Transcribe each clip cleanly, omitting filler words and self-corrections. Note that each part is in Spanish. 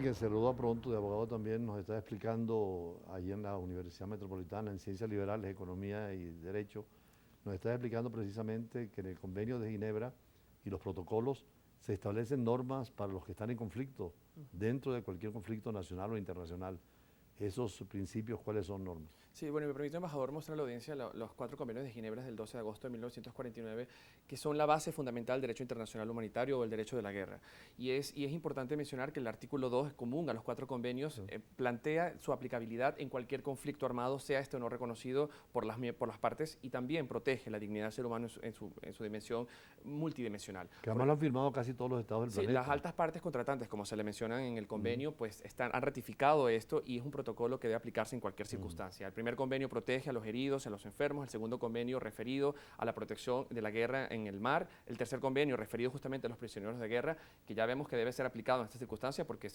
Que saluda pronto, de abogado también, nos está explicando allí en la Universidad Metropolitana en Ciencias Liberales, Economía y Derecho, nos está explicando precisamente que en el Convenio de Ginebra y los protocolos se establecen normas para los que están en conflicto, dentro de cualquier conflicto nacional o internacional. Esos principios, ¿cuáles son normas? Sí, bueno, me permite, embajador, mostrar a la audiencia los cuatro convenios de Ginebra del 12 de agosto de 1949, que son la base fundamental del derecho internacional humanitario o el derecho de la guerra. Y es importante mencionar que el artículo 2 es común a los cuatro convenios, plantea su aplicabilidad en cualquier conflicto armado, sea este o no reconocido por las partes, y también protege la dignidad del ser humano en su dimensión multidimensional. Que además lo han firmado casi todos los estados del Sí, las planeta. altas partes contratantes, como se le mencionan en el convenio, pues han ratificado esto y es un protocolo que debe aplicarse en cualquier circunstancia. El primer convenio protege a los heridos, a los enfermos, el segundo convenio referido a la protección de la guerra en el mar, el tercer convenio referido justamente a los prisioneros de guerra, que ya vemos que debe ser aplicado en esta circunstancia porque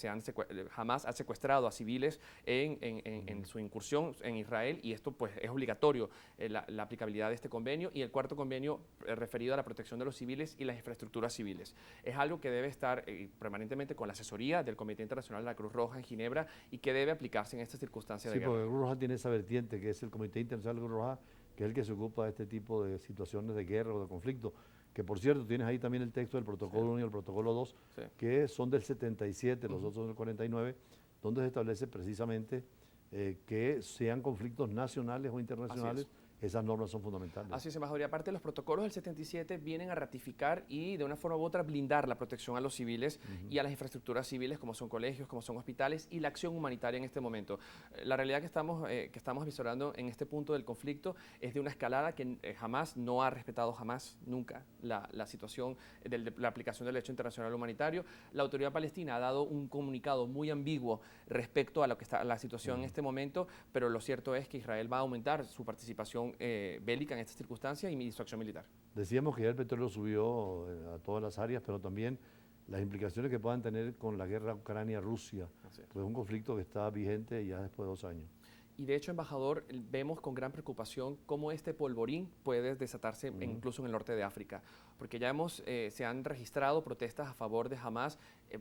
Hamás ha secuestrado a civiles en su incursión en Israel, y esto pues es obligatorio, la aplicabilidad de este convenio. Y el cuarto convenio referido a la protección de los civiles y las infraestructuras civiles. Es algo que debe estar permanentemente con la asesoría del Comité Internacional de la Cruz Roja en Ginebra y que debe aplicarse en esta circunstancia de Sí, guerra. porque Cruz Roja tiene esa vertiente, que es el Comité Internacional de Cruz Roja, que es el que se ocupa de este tipo de situaciones de guerra o de conflicto. Que por cierto, tienes ahí también el texto del protocolo 1 y el protocolo 2, Sí. que son del 77, los otros son del 49, donde se establece precisamente que sean conflictos nacionales o internacionales, esas normas son fundamentales. Así es, embajador. Y aparte, los protocolos del 77 vienen a ratificar y de una forma u otra blindar la protección a los civiles y a las infraestructuras civiles, como son colegios, como son hospitales, y la acción humanitaria en este momento. La realidad que estamos visorando en este punto del conflicto es de una escalada que jamás no ha respetado, jamás, nunca, la situación de la aplicación del derecho internacional humanitario. La autoridad palestina ha dado un comunicado muy ambiguo respecto a lo que está la situación en este momento, pero lo cierto es que Israel va a aumentar su participación bélica en estas circunstancias y su acción militar. Decíamos que ya el petróleo subió a todas las áreas, pero también las implicaciones que puedan tener con la guerra Ucrania-Rusia, pues es un conflicto que está vigente ya después de 2 años. Y de hecho, embajador, vemos con gran preocupación cómo este polvorín puede desatarse incluso en el norte de África, porque ya se han registrado protestas a favor de Hamás,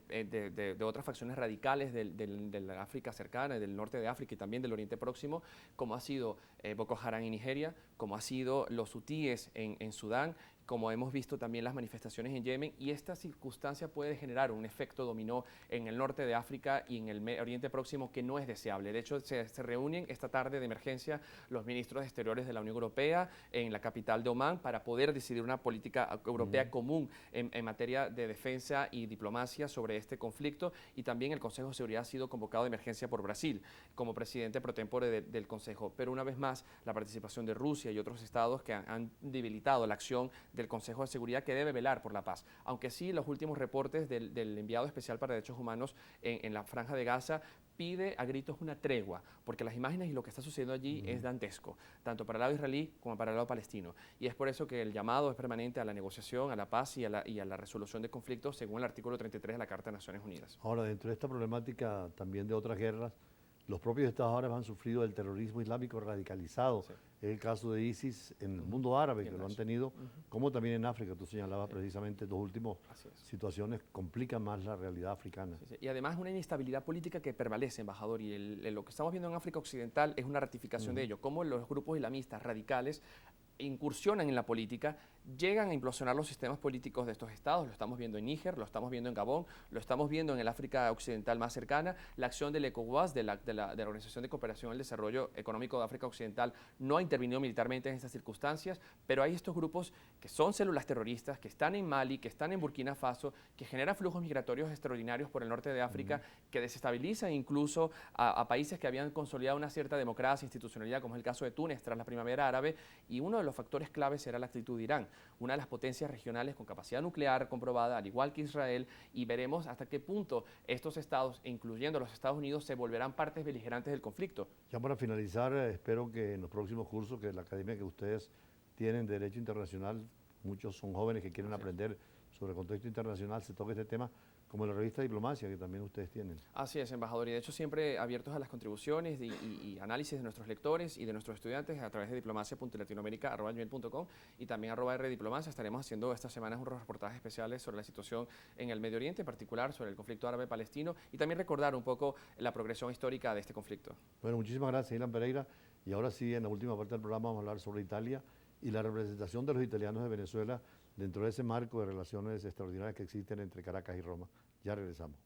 de otras facciones radicales de la África cercana, del norte de África y también del Oriente Próximo, como ha sido Boko Haram en Nigeria, como ha sido los hutíes en Sudán, como hemos visto también las manifestaciones en Yemen, y esta circunstancia puede generar un efecto dominó en el norte de África y en el Oriente Próximo que no es deseable. De hecho, se reúnen esta tarde de emergencia los ministros de Exteriores de la Unión Europea en la capital de Omán para poder decidir una política europea común en materia de defensa y diplomacia sobre este conflicto. Y también el Consejo de Seguridad ha sido convocado de emergencia por Brasil como presidente pro tempore del Consejo. Pero una vez más, la participación de Rusia y otros estados que han debilitado la acción del Consejo de Seguridad, que debe velar por la paz. Aunque sí, los últimos reportes del enviado especial para derechos humanos en la Franja de Gaza pide a gritos una tregua, porque las imágenes y lo que está sucediendo allí es dantesco, tanto para el lado israelí como para el lado palestino. Y es por eso que el llamado es permanente a la negociación, a la paz y a la resolución de conflictos según el artículo 33 de la Carta de Naciones Unidas. Ahora, dentro de esta problemática también de otras guerras, los propios Estados árabes han sufrido el terrorismo islámico radicalizado. Sí. Es el caso de ISIS en el mundo árabe, que lo han tenido, como también en África. Tú señalabas precisamente dos últimas situaciones complican más la realidad africana. Sí, sí. Y además una inestabilidad política que prevalece, embajador, y lo que estamos viendo en África Occidental es una ratificación de ello, cómo los grupos islamistas radicales incursionan en la política, llegan a implosionar los sistemas políticos de estos estados. Lo estamos viendo en Níger, lo estamos viendo en Gabón, lo estamos viendo en el África Occidental más cercana. La acción del ECOWAS, de la Organización de Cooperación y el Desarrollo Económico de África Occidental, no ha intervenido militarmente en estas circunstancias, pero hay estos grupos que son células terroristas, que están en Mali, que están en Burkina Faso, que generan flujos migratorios extraordinarios por el norte de África, que desestabilizan incluso a países que habían consolidado una cierta democracia, institucionalidad, como es el caso de Túnez tras la primavera árabe. Y uno de los factores claves será la actitud de Irán, una de las potencias regionales con capacidad nuclear comprobada, al igual que Israel, y veremos hasta qué punto estos estados, incluyendo los Estados Unidos, se volverán partes beligerantes del conflicto. Ya para finalizar, espero que en los próximos cursos, que la academia que ustedes tienen de Derecho Internacional, muchos son jóvenes que quieren aprender sobre el contexto internacional, se toque este tema como la revista Diplomacia, que también ustedes tienen. Así es, embajador, y de hecho siempre abiertos a las contribuciones y análisis de nuestros lectores y de nuestros estudiantes a través de diplomacia.latinoamerica@gmail.com y también @rdiplomacia. Estaremos haciendo estas semanas unos reportajes especiales sobre la situación en el Medio Oriente, en particular sobre el conflicto árabe-palestino, y también recordar un poco la progresión histórica de este conflicto. Bueno, muchísimas gracias, Ilan Pereira. Y ahora sí, en la última parte del programa vamos a hablar sobre Italia y la representación de los italianos de Venezuela dentro de ese marco de relaciones extraordinarias que existen entre Caracas y Roma. Ya regresamos.